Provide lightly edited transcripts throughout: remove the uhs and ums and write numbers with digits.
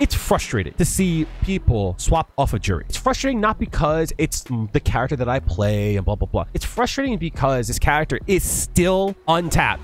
It's frustrating to see people swap off of Juri. It's frustrating not because it's the character that I play and blah, blah, blah. It's frustrating because this character is still untapped.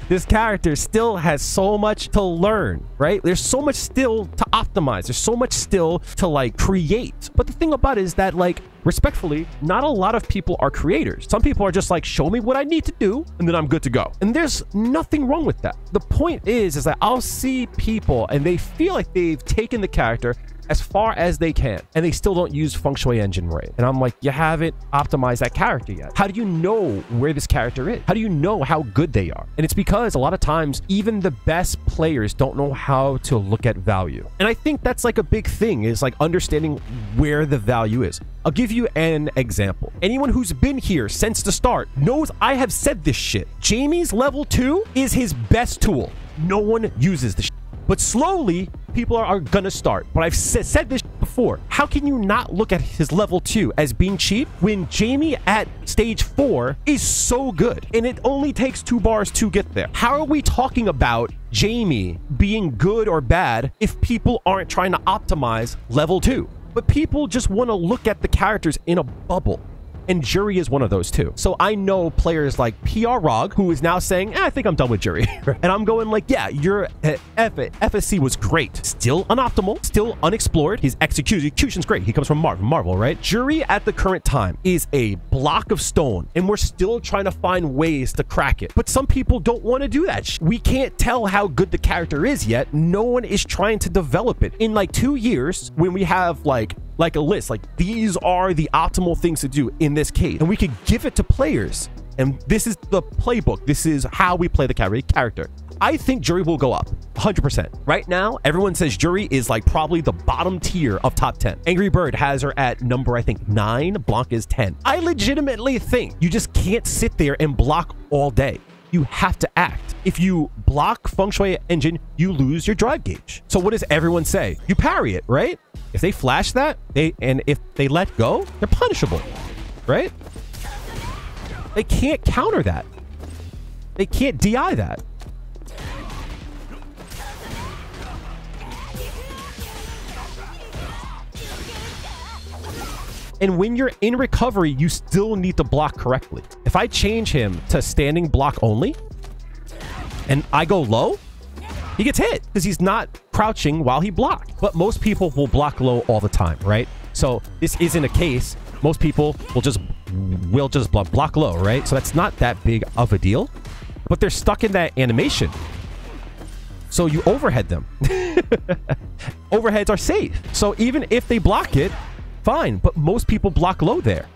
This character still has so much to learn, right? There's so much still to optimize. There's so much still to like create. But the thing about it is that like, respectfully, not a lot of people are creators. Some people are just like, show me what I need to do, and then I'm good to go. And there's nothing wrong with that. The point is that I'll see people and they feel like they've taken the character as far as they can, and they still don't use feng shui engine right. And I'm like, you haven't optimized that character yet. How do you know where this character is? How do you know how good they are? And it's because a lot of times, even the best players don't know how to look at value. And I think that's like a big thing, is like understanding where the value is. I'll give you an example. Anyone who's been here since the start knows I have said this shit. Jamie's level 2 is his best tool. No one uses the shit. But slowly, people are gonna start. But I've said this before. How can you not look at his level 2 as being cheap when Jamie at stage 4 is so good? And it only takes 2 bars to get there. How are we talking about Jamie being good or bad if people aren't trying to optimize level 2? But people just want to look at the characters in a bubble. And Juri is one of those too. So I know players like PR Rog, who is now saying, I think I'm done with Juri. And I'm going like, yeah, your FSC was great. Still unoptimal, still unexplored. His execution's great. He comes from Marvel, right? Juri at the current time is a block of stone, and we're still trying to find ways to crack it. But some people don't want to do that. We can't tell how good the character is yet. No one is trying to develop it. In like 2 years, when we have like a list, like these are the optimal things to do in this case, and we could give it to players, and this is the playbook, this is how we play the character. I think Juri will go up 100%. Right now, everyone says Juri is like probably the bottom tier of top 10. Angry Bird has her at number, I think 9. Blanc is 10. I legitimately think you just can't sit there and block all day. You have to act. If you block feng shui engine, you lose your drive gauge. So what does everyone say? You parry it, right? If they flash that, and if they let go, they're punishable, right? They can't counter that. They can't DI that. And when you're in recovery, you still need to block correctly. If I change him to standing block only, and I go low, he gets hit because he's not crouching while he blocked. But most people will block low all the time, right? So this isn't a case. Most people will just block low, right? So that's not that big of a deal. But they're stuck in that animation. So you overhead them. Overheads are safe. So even if they block it, fine, but most people block low there.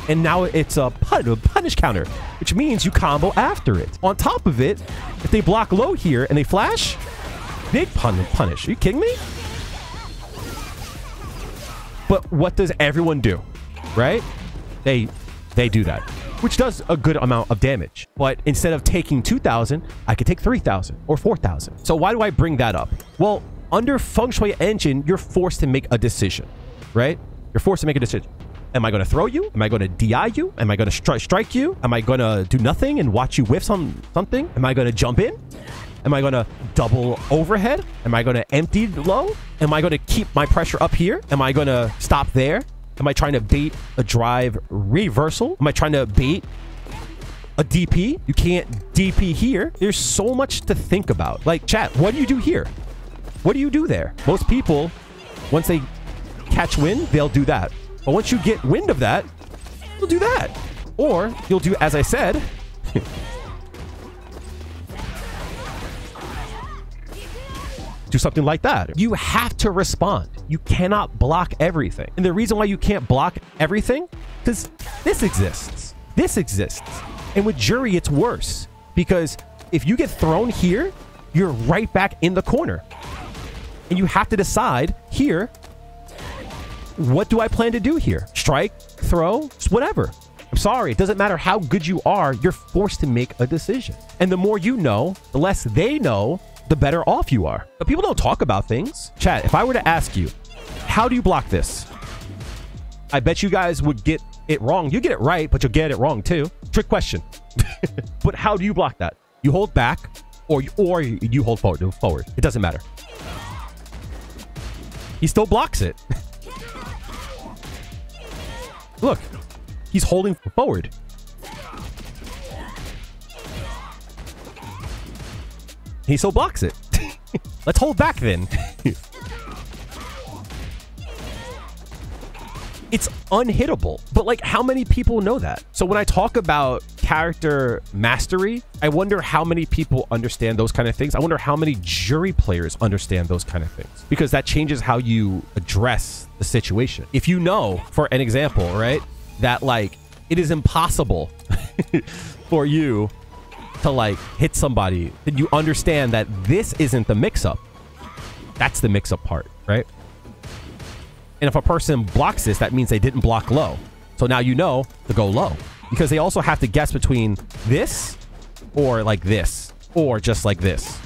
And now it's a punish counter, which means you combo after it. On top of it, if they block low here and they flash, big punish. Are you kidding me? But what does everyone do, right? They do that, which does a good amount of damage. But instead of taking 2,000, I could take 3,000 or 4,000. So why do I bring that up? Well, under Feng Shui Engine, you're forced to make a decision, right? You're forced to make a decision. Am I going to throw you? Am I going to DI you? Am I going to strike you? Am I going to do nothing and watch you whiff something? Am I going to jump in? Am I going to double overhead? Am I going to empty low? Am I going to keep my pressure up here? Am I going to stop there? Am I trying to bait a drive reversal? Am I trying to bait a DP? You can't DP here. There's so much to think about. Like, chat, what do you do here? What do you do there? Most people, once they catch wind, they'll do that. But once you get wind of that, you'll do that. Or you'll do, as I said, do something like that. You have to respond. You cannot block everything. And the reason why you can't block everything, because this exists. This exists. And with Juri, it's worse. Because if you get thrown here, you're right back in the corner. And you have to decide here, what do I plan to do here? Strike, throw, whatever. I'm sorry, it doesn't matter how good you are, you're forced to make a decision. And the more you know, the less they know, the better off you are. But people don't talk about things. Chat, if I were to ask you, how do you block this? I bet you guys would get it wrong. You get it right, but you'll get it wrong too. Trick question. But how do you block that? You hold back or you hold forward. It doesn't matter. He still blocks it. Look, he's holding forward. He still blocks it. Let's hold back then. It's unhittable. But like, how many people know that? So when I talk about character mastery, I wonder how many people understand those kind of things. I wonder how many Juri players understand those kind of things, because that changes how you address the situation. If you know, for an example, right, that like it is impossible for you to like hit somebody, then you understand that this isn't the mix-up. That's the mix-up part, right? And if a person blocks this, that means they didn't block low. So now you know to go low, because they also have to guess between this or like this, or just like this,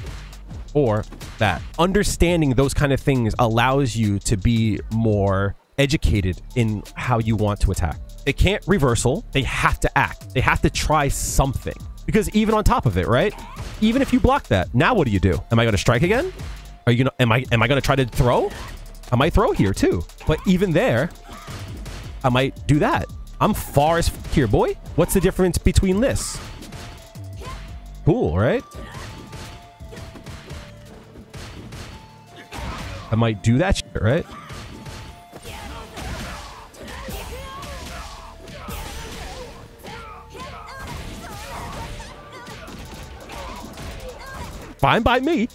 or that. Understanding those kind of things allows you to be more educated in how you want to attack. They can't reversal. They have to act. They have to try something, because even on top of it, right? Even if you block that, now what do you do? Am I going to strike again? Are you gonna? Am I going to try to throw? I might throw here too, but even there, I might do that. I'm far as here, boy. What's the difference between this? Cool, right? I might do that shit, right? Fine by me.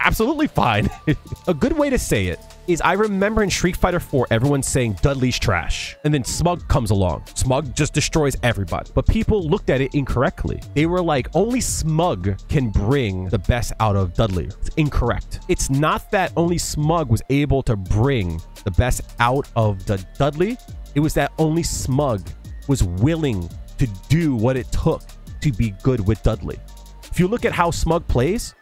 Absolutely fine. A good way to say it is, I remember in Street Fighter 4, everyone saying Dudley's trash. And then Smug comes along. Smug just destroys everybody. But people looked at it incorrectly. They were like, only Smug can bring the best out of Dudley. It's incorrect. It's not that only Smug was able to bring the best out of the Dudley. It was that only Smug was willing to do what it took to be good with Dudley. If you look at how Smug plays,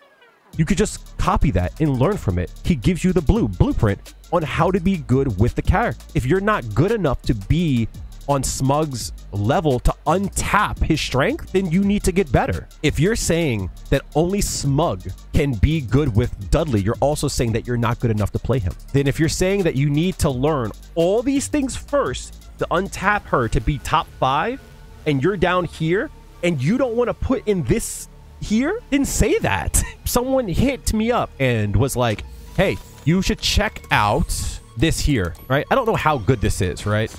you could just copy that and learn from it. He gives you the blueprint on how to be good with the character. If you're not good enough to be on Smug's level to untap his strength, then you need to get better. If you're saying that only Smug can be good with Dudley, you're also saying that you're not good enough to play him. Then if you're saying that you need to learn all these things first to untap her to be top 5, and you're down here and you don't want to put in this here, didn't say that. Someone hit me up and was like, hey, you should check out this here, right? I don't know how good this is, right?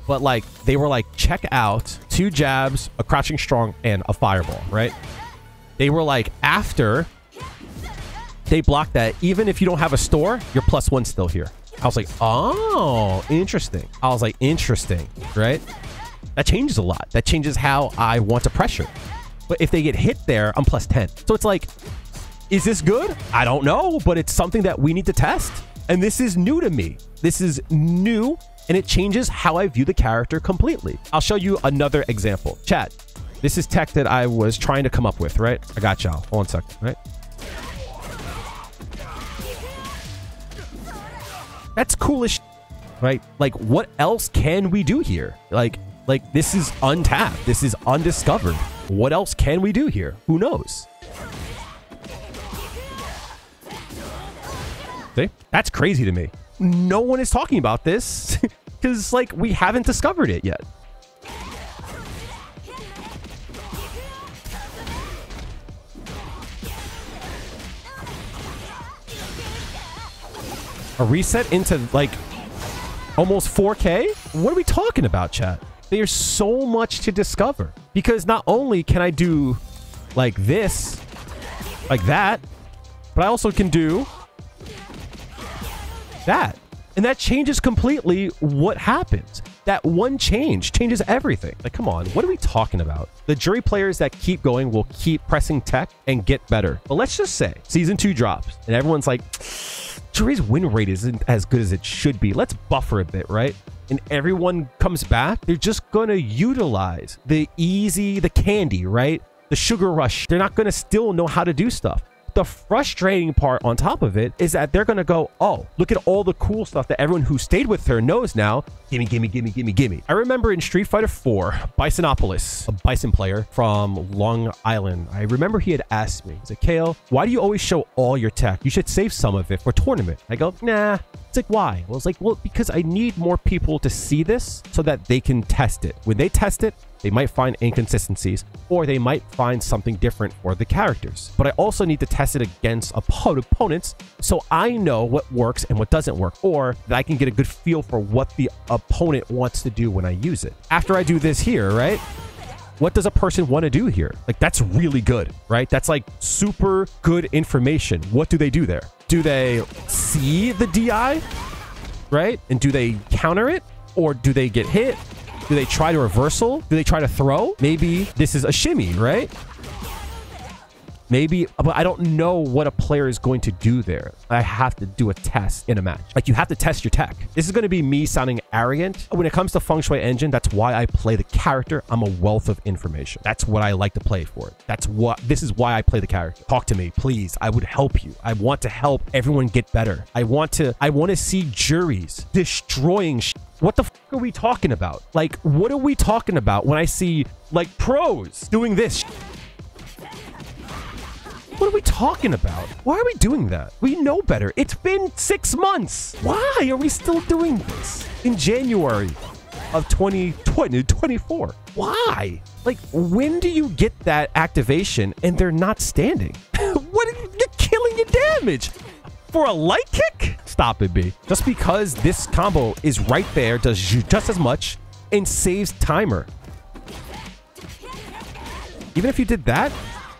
But like, they were like, check out 2 jabs, a crouching strong, and a fireball, right? They were like, after they block that, even if you don't have a store, you're +1 still here. I was like, oh, interesting. I was like, interesting, right? That changes a lot. That changes how I want to pressure. But if they get hit there, I'm +10. So it's like, is this good? I don't know, but it's something that we need to test. And this is new to me. This is new, and it changes how I view the character completely. I'll show you another example. Chat, this is tech that I was trying to come up with, right? I got y'all. Hold on a second, right? That's cool as shit, right? Like, what else can we do here? Like this is untapped. This is undiscovered. What else can we do here? Who knows? See? That's crazy to me. No one is talking about this because, like, we haven't discovered it yet. A reset into, like, almost 4K? What are we talking about, chat? There's so much to discover, because not only can I do like this, like that, but I also can do that. And that changes completely what happens. That one change changes everything. Like, come on, what are we talking about? The Juri players that keep going will keep pressing tech and get better. But let's just say season 2 drops and everyone's like, Juri's win rate isn't as good as it should be. Let's buffer a bit, right? And everyone comes back, they're just gonna utilize the easy, the candy, right? The sugar rush. They're not gonna still know how to do stuff. The frustrating part on top of it is that they're going to go, oh, look at all the cool stuff that everyone who stayed with her knows now. Gimme, gimme, gimme, gimme, gimme. I remember in Street Fighter 4, Bisonopolis, a Bison player from Long Island, I remember he had asked me, he's like, Kail, why do you always show all your tech? You should save some of it for tournament. I go, nah. It's like, why? Well, it's like, well, because I need more people to see this so that they can test it. When they test it, they might find inconsistencies or they might find something different for the characters. But I also need to test it against opponents so I know what works and what doesn't work, or that I can get a good feel for what the opponent wants to do when I use it. After I do this here, right? What does a person want to do here? Like, that's really good, right? That's like super good information. What do they do there? Do they see the DI, right? And do they counter it? Or do they get hit? Do they try to reversal? Do they try to throw? Maybe this is a shimmy, right? Maybe, but I don't know what a player is going to do there. I have to do a test in a match. Like, you have to test your tech. This is going to be me sounding arrogant. When it comes to Feng Shui Engine, that's why I play the character. I'm a wealth of information. That's what I like to play for. This is why I play the character. Talk to me, please. I would help you. I want to help everyone get better. I want to see Juris destroying What the f are we talking about? Like, what are we talking about when I see, like, pros doing this? What are we talking about? Why are we doing that? We know better. It's been 6 months. Why are we still doing this in January of 2024? Why? Like, when do you get that activation and they're not standing? You're killing your damage for a light kick? Stop it, B. Just because this combo is right there does just as much and saves timer. Even if you did that,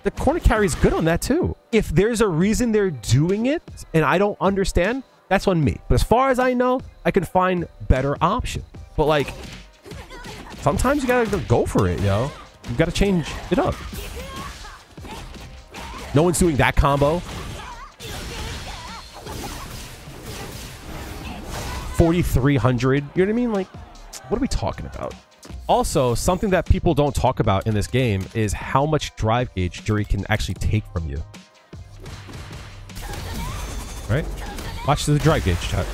the corner carry is good on that too. If there's a reason they're doing it and I don't understand, that's on me. But as far as I know, I can find better options. But like, sometimes you gotta go for it, yo. You gotta change it up. No one's doing that combo. 4,300. You know what I mean? Like, what are we talking about? Also, something that people don't talk about in this game is how much drive gauge Juri can actually take from you. Right? Watch the drive gauge, chat.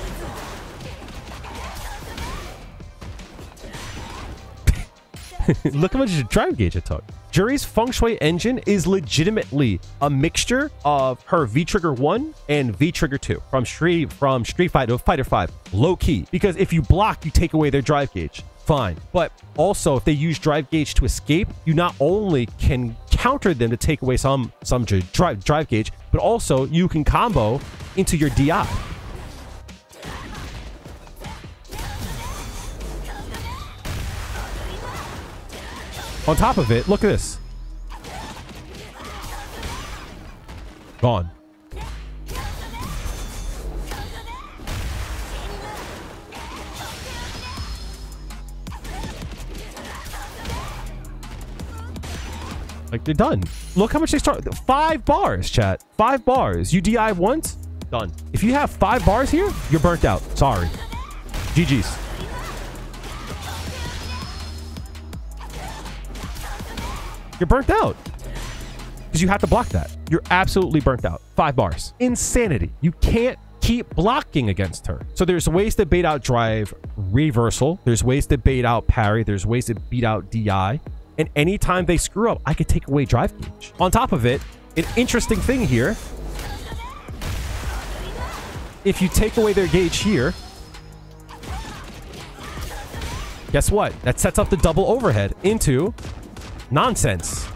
Look how much drive gauge it took. Juri's Feng Shui Engine is legitimately a mixture of her V-Trigger 1 and V-Trigger 2 from Street Fighter 5. Low key. Because if you block, you take away their drive gauge. Fine. But also, if they use drive gauge to escape, you not only can counter them to take away some drive gauge, but also you can combo into your DI. On top of it, look at this. Gone. Like, they're done. Look how much they start. 5 bars, chat. 5 bars. You DI once, done. If you have 5 bars here, you're burnt out. Sorry. GG's. You're burnt out because you have to block that. You're absolutely burnt out. 5 bars. Insanity. You can't keep blocking against her. So there's ways to bait out drive reversal. There's ways to bait out parry. There's ways to beat out DI. And anytime they screw up, I could take away drive gauge. On top of it, an interesting thing here. If you take away their gauge here, guess what? That sets up the double overhead into nonsense.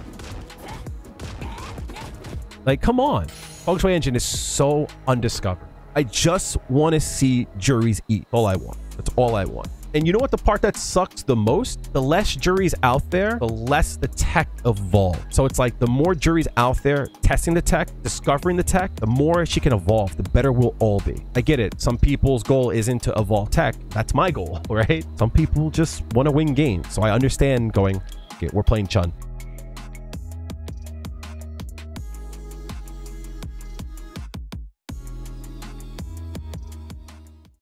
Like, come on. Feng Shui Engine is so undiscovered. I just want to see Juris eat. All I want. That's all I want. And you know what the part that sucks the most? The less Juris out there, the less the tech evolves. So it's like the more Juris out there testing the tech, discovering the tech, the more she can evolve, the better we'll all be. I get it. Some people's goal isn't to evolve tech. That's my goal, right? Some people just want to win games. So I understand going, okay, we're playing Chun.